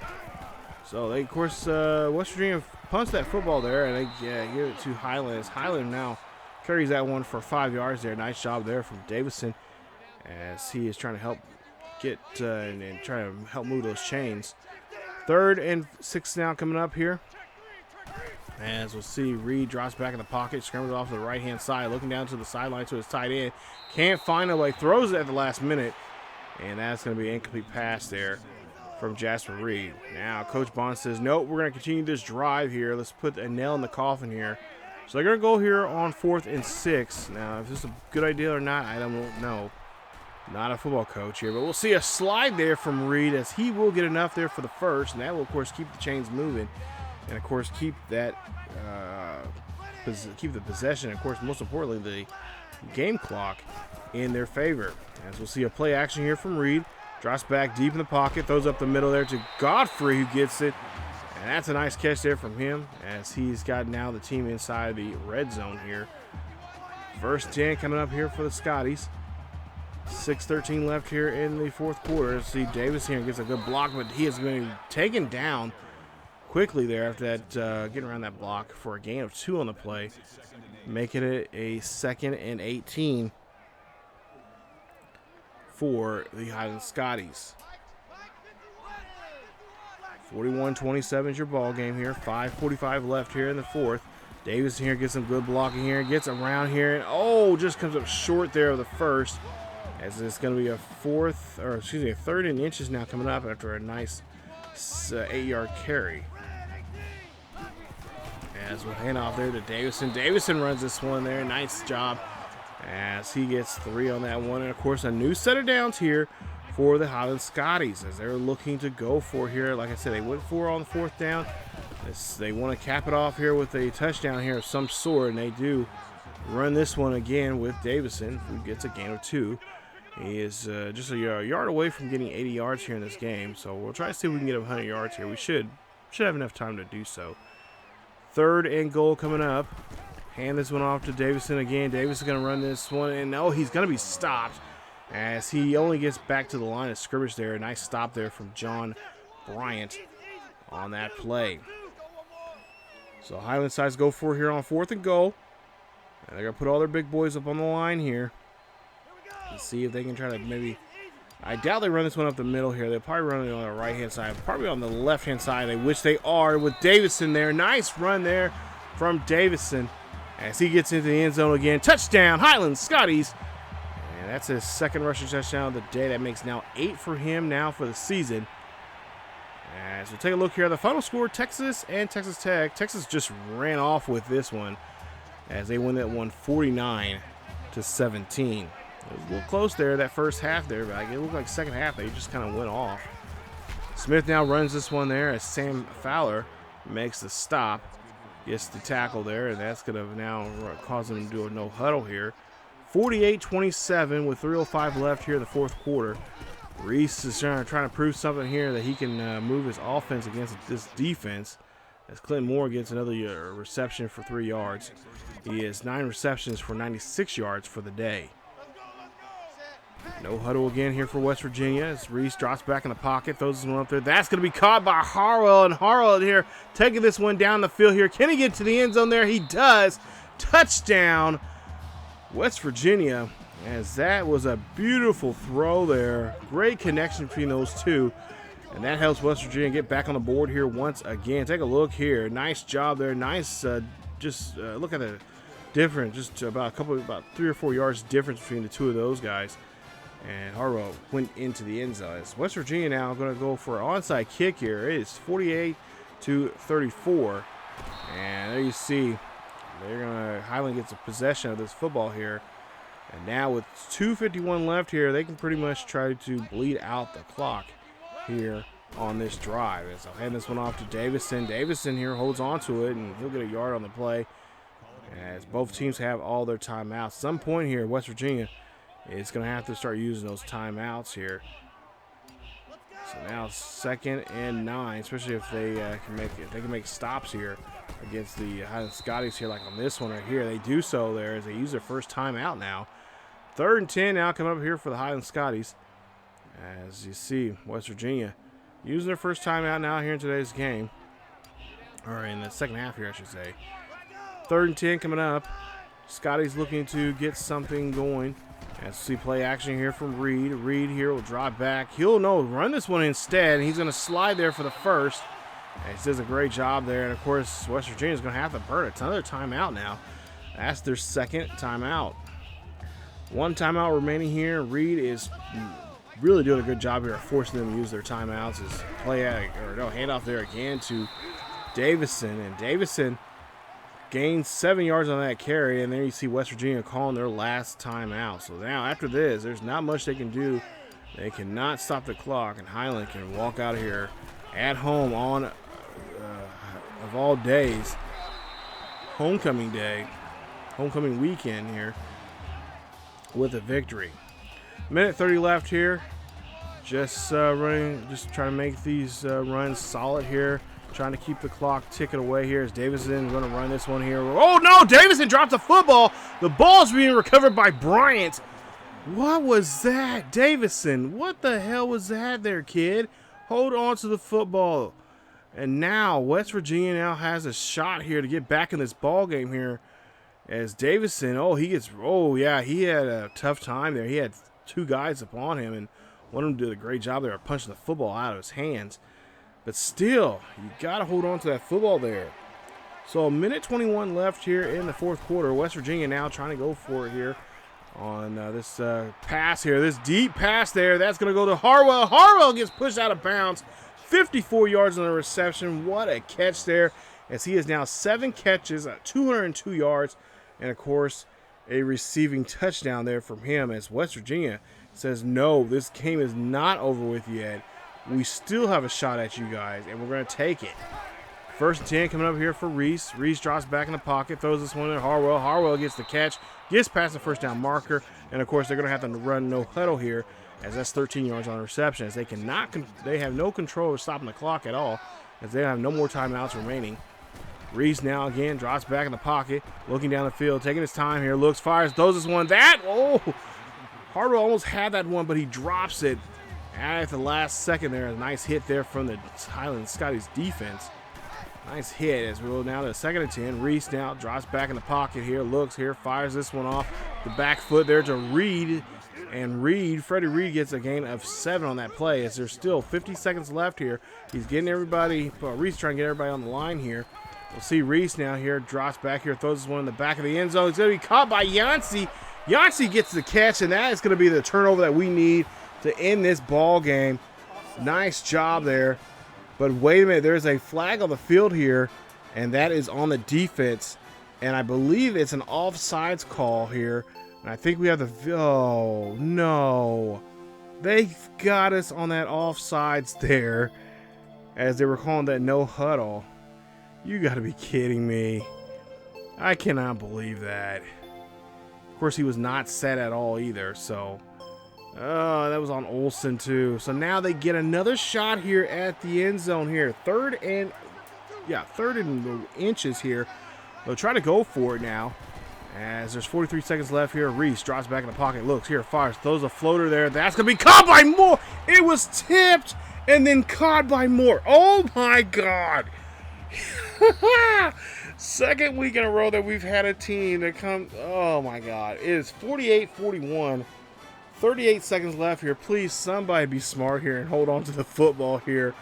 So they, of course, West Virginia punts that football there, and they give it to Highland. Highland now carries that one for 5 yards there. Nice job there from Davison, as he is trying to help get and try to help move those chains. 3rd and 6 now coming up here. As we'll see, Reid drops back in the pocket, scrambles off to the right-hand side, looking down to the sideline to his tight end. Can't find nobody, throws it at the last minute, and that's going to be an incomplete pass there from Jasper Reid. Now, Coach Bond says, nope, we're going to continue this drive here. Let's put a nail in the coffin here. So they're going to go here on 4th and 6. Now, if this is a good idea or not, I don't know. Not a football coach here, but we'll see a slide there from Reid, as he will get enough there for the first, and that will, of course, keep the chains moving, and, of course, keep that keep the possession, and, of course, most importantly, the game clock in their favor. As we'll see a play action here from Reid. Drops back deep in the pocket, throws up the middle there to Godfrey, who gets it. And that's a nice catch there from him, as he's got now the team inside the red zone here. 1st 10 coming up here for the Scotties. 6:13 left here in the 4th quarter. See Davis here gets a good block, but he is going to be taken down quickly there after that, getting around that block for a gain of 2 on the play, making it a 2nd and 18 for the Highland Scotties. 41-27 is your ball game here. 5:45 left here in the 4th. Davis here gets some good blocking here, gets around here, and just comes up short there of the first, as it's going to be a 3rd and inches now coming up after a nice 8-yard carry. As we'll hand off there to Davison. Davison runs this one there. Nice job, as he gets 3 on that one. And, of course, a new set of downs here for the Highland Scotties, as they're looking to go for here. Like I said, they went for on the 4th down. They want to cap it off here with a touchdown here of some sort, and they do run this one again with Davison, who gets a gain of 2. He is just a yard away from getting 80 yards here in this game, so we'll try to see if we can get him 100 yards here. We should have enough time to do so. 3rd and goal coming up. Hand this one off to Davison again. Davis is going to run this one, and he's going to be stopped, as he only gets back to the line of scrimmage there. A nice stop there from John Bryant on that play. So Highland sides go for here on 4th and goal. And they're going to put all their big boys up on the line here. Let's see if they can try to maybe... I doubt they run this one up the middle here. They'll probably run it on the right-hand side. Probably on the left-hand side, which they are, with Davison there. Nice run there from Davison as he gets into the end zone again. Touchdown, Highland Scotties. And that's his 2nd rushing touchdown of the day. That makes now 8 for him now for the season. As we take a look here at the final score, Texas and Texas Tech. Texas just ran off with this one as they win that one 49-17. It was a little close there, that first half there, but it looked like second half they just kind of went off. Smith now runs this one there as Sam Fowler makes the stop, gets the tackle there, and that's going to now cause them to do a no huddle here. 48-27 with 3:05 left here in the 4th quarter. Reese is trying to prove something here, that he can move his offense against this defense, as Clinton Moore gets another reception for 3 yards. He has 9 receptions for 96 yards for the day. No huddle again here for West Virginia, as Reese drops back in the pocket, throws this one up there. That's going to be caught by Harwell, and Harwell here taking this one down the field here. Can he get to the end zone there? He does. Touchdown, West Virginia, as that was a beautiful throw there. Great connection between those two, And that helps West Virginia get back on the board here once again. Take a look here. Nice job there. Nice, look at the difference. Just about 3 or 4 yards difference between the two of those guys. And Harbaugh went into the end zone. West Virginia now going to go for an onside kick here. It is 48-34. And there you see, Highland gets a possession of this football here. And now with 2:51 left here, they can pretty much try to bleed out the clock here on this drive. As I'll hand this one off to Davison. Davison here holds on to it, and he'll get a yard on the play. As both teams have all their timeouts. At some point here, West Virginia is going to have to start using those timeouts here. So now it's 2nd and 9, especially if they can make stops here against the Highland Scotties here, like on this one right here. They do so there as they use their first timeout now. 3rd and 10 now coming up here for the Highland Scotties. As you see, West Virginia using their first timeout now here in today's game. Or in the second half here, I should say. 3rd and 10 coming up. Scotty's looking to get something going. As we see play action here from Reid. Reid here will drop back. He'll run this one instead. And he's going to slide there for the first. And he does a great job there. And, of course, West Virginia's going to have to burn another timeout now. That's their 2nd timeout. 1 timeout remaining here. Reid is really doing a good job here of forcing them to use their timeouts. His handoff there again to Davison. And Davison gains 7 yards on that carry, and there you see West Virginia calling their last timeout. So now after this, there's not much they can do. They cannot stop the clock, and Highland can walk out of here at home on, of all days, homecoming day, homecoming weekend here with a victory. 1:30 left here. Just trying to make these runs solid here. Trying to keep the clock ticking away here as Davison going to run this one here. Oh, no! Davison dropped the football. The ball's being recovered by Bryant. What was that? Davison, what the hell was that there, kid? Hold on to the football. And now West Virginia now has a shot here to get back in this ball game here. As Davison, he had a tough time there. He had 2 guys upon him, and one of them did a great job there of punching the football out of his hands. But still, you got to hold on to that football there. So 1:21 left here in the 4th quarter. West Virginia now trying to go for it here on this pass here. This deep pass there. That's going to go to Harwell. Harwell gets pushed out of bounds. 54 yards on the reception. What a catch there, as he is now 7 catches at 202 yards. And, of course, a receiving touchdown there from him, as West Virginia says, no, this game is not over with yet. We still have a shot at you guys, and we're going to take it. 1st and 10 coming up here for Reese. Reese drops back in the pocket, throws this one at Harwell. Harwell gets the catch, gets past the first down marker, and, of course, they're going to have to run no huddle here, as that's 13 yards on the reception, as they have no control of stopping the clock at all, as they have no more timeouts remaining. Reese now again drops back in the pocket, looking down the field, taking his time here, looks, fires, throws this one. Harwell almost had that one, but he drops it at the last second there. A nice hit there from the Highland Scotties defense. Nice hit as we go now to 2nd and 10. Reese now drops back in the pocket here, looks here, fires this one off the back foot there to Reid. And Freddie Reid gets a gain of 7 on that play, as there's still 50 seconds left here. He's getting everybody, Reese trying to get everybody on the line here. We'll see Reese now here, drops back here, throws this one in the back of the end zone. It's going to be caught by Yancey. Yancey gets the catch, and that is going to be the turnover that we need to end this ball game. Nice job there. But wait a minute, there's a flag on the field here, and that is on the defense. And I believe it's an offsides call here. And I think we have the, oh no. They got us on that offsides there, as they were calling that no huddle. You got to be kidding me. I cannot believe that. Of course, he was not set at all either, so. That was on Olsen too. So now they get another shot here at the end zone here. 3rd and inches here. They'll try to go for it now, as there's 43 seconds left here. Reese drops back in the pocket, looks here, fires, throws a floater there. That's going to be caught by Moore. It was tipped and then caught by Moore. Oh my God. 2nd week in a row that we've had a team that comes. Oh my God. It is 48-41 38 seconds left here. Please, somebody be smart here and hold on to the football here,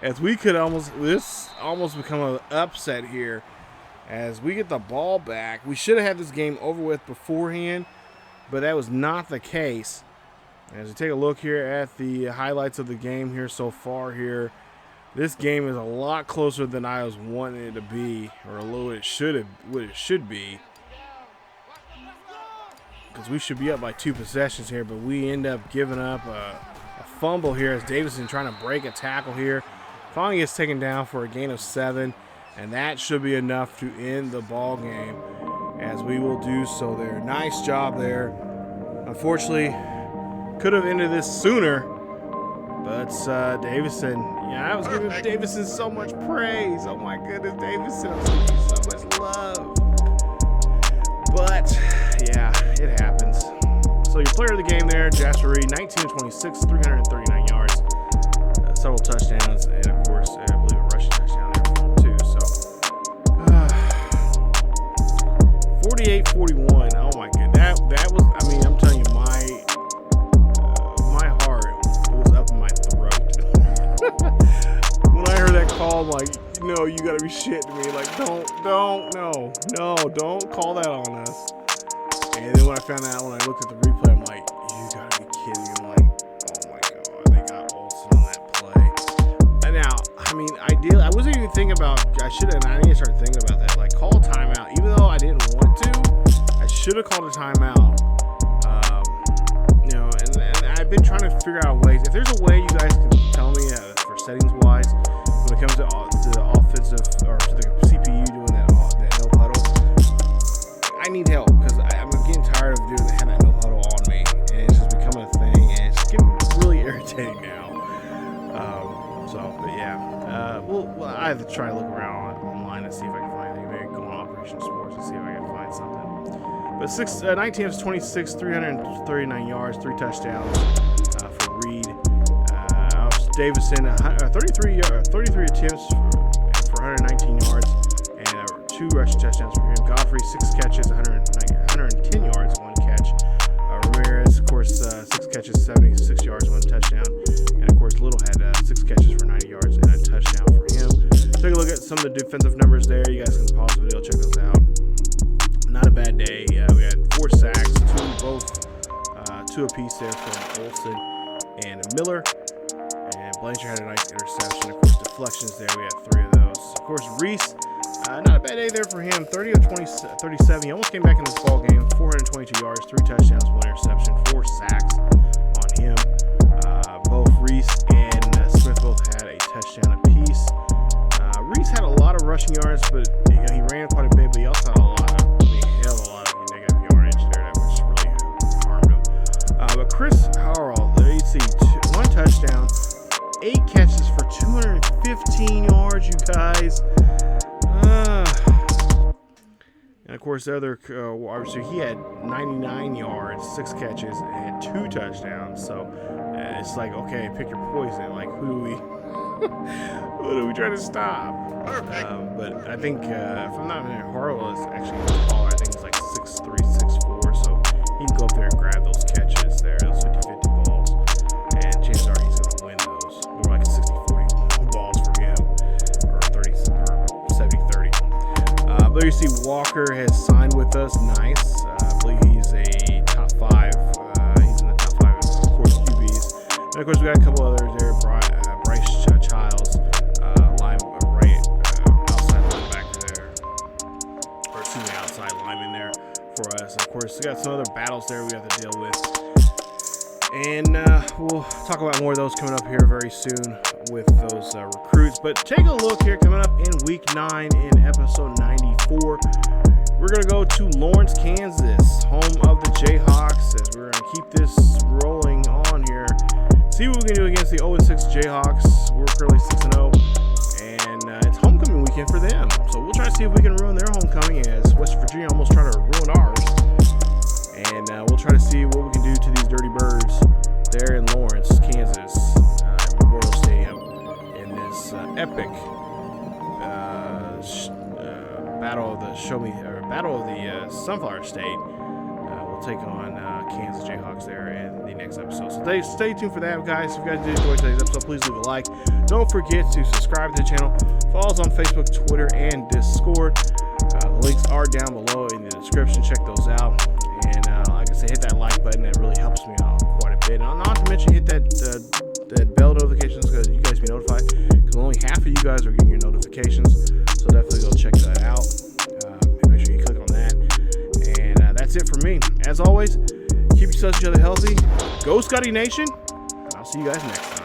as we could almost become an upset here as we get the ball back. We should have had this game over with beforehand, but that was not the case. As we take a look here at the highlights of the game here so far here, this game is a lot closer than I was wanting it to be, or what it should be. Because we should be up by 2 possessions here, but we end up giving up a fumble here as Davison trying to break a tackle here. Finally gets taken down for a gain of 7, and that should be enough to end the ball game, as we will do so there. Nice job there. Unfortunately, could have ended this sooner, but Davison, yeah, I was giving Davison so much praise. Oh my goodness, Davison, I was giving you so much love. But yeah, it happens. So your player of the game there, Jasper Reid, 19-26, 339 yards, several touchdowns, and of course, I believe a rushing touchdown there for him too. So 48-41. Oh my goodness, that was. I mean, I'm telling you, my heart was up in my throat when I heard that call. I'm like, no, you gotta be shitting me. Like, don't call that on us. And then when I found out, when I looked at the replay, I'm like, you gotta be kidding me. I'm like, oh my god, they got Olsen on that play. And now, I mean, ideally, I wasn't even thinking about, I need to start thinking about that. Like, call a timeout. Even though I didn't want to, I should have called a timeout. And I've been trying to figure out ways. If there's a way you guys can tell me for settings wise, when it comes to the offensive, or to the CPU doing that no huddle, I need help, because I'm getting tired of having that no huddle on me, and it's just becoming a thing, and it's getting really irritating now. But yeah, well, I have to try to look around online and see if I can find anything. Maybe go on Operation Sports and see if I can find something. But 19 of 26, 339 yards, 3 touchdowns for Reid. Davison, 33 attempts for 119 yards, and 2 rushing touchdowns for him. Godfrey, 6 catches, 110 yards, 1 catch. Ramirez, of course, 6 catches, 76 yards, 1 touchdown. And of course, Little had 6 catches for 90 yards and a touchdown for him. Take a look at some of the defensive numbers there. You guys can pause the video, check those out. Not a bad day. We had 4 sacks, 2 apiece there from Olsen and Miller. And Blanchard had a nice interception. Of course, deflections there. We had 3 of those. Of course, Reese, not a bad day there for him. 30 of 37. He almost came back in this ball game. 422 yards, 3 touchdowns, 1 interception, 4 sacks on him. Both Reese and Smith both had a touchdown apiece. Reese had a lot of rushing yards, but he ran quite a bit. But he also had a lot of negative yardage there that was really harmed him. But Chris Howell, there you see 1 touchdown, 8 catches for 215 yards, you guys. And of course, the other obviously he had 99 yards, 6 catches, and had 2 touchdowns. So it's like, okay, pick your poison. Like, who do we try to stop? But I think, if I'm not mistaken, Harlow is actually taller. I think he's like 6'3", 6'4", so he can go up there and grab those catches there, those 50-50 balls, and chances are he's going to win those. More like 60-40 balls for him, or 70-30. But you see Walker has signed with us. Nice. I believe he's a top 5. He's in the top 5 of course QBs. And of course, we got a couple others there. Bryce Childs, outside linebacker there, or excuse me, outside lineman there for us. And of course, we got some other battles there we have to deal with, and we'll talk about more of those coming up here very soon with those recruits. But take a look here, coming up in week 9 in episode 94. We're going to go to Lawrence, Kansas, home of the Jayhawks, as we're going to keep this rolling on here. See what we can do against the 0-6 Jayhawks. We're currently 6-0, and it's homecoming weekend for them. So we'll try to see if we can ruin their homecoming, as West Virginia almost tried to ruin ours. And we'll try to see what we can do to these dirty birds there in Lawrence, Kansas, Memorial Stadium, in this epic battle of the Sunflower State. We'll will take on Kansas Jayhawks there in the next episode. So stay tuned for that, guys. If you guys did enjoy today's episode, please leave a like. Don't forget to subscribe to the channel. Follow us on Facebook, Twitter, and Discord. The links are down below in the description. Check those out. And like I said, hit that like button. That really helps me out quite a bit. And not to mention, hit that bell notifications, because you guys be notified. Because only half of you guys are getting your notifications. So definitely go check that out. Make sure you click on that. And that's it for me. As always, keep yourselves each other healthy. Go Scottie Nation. And I'll see you guys next time.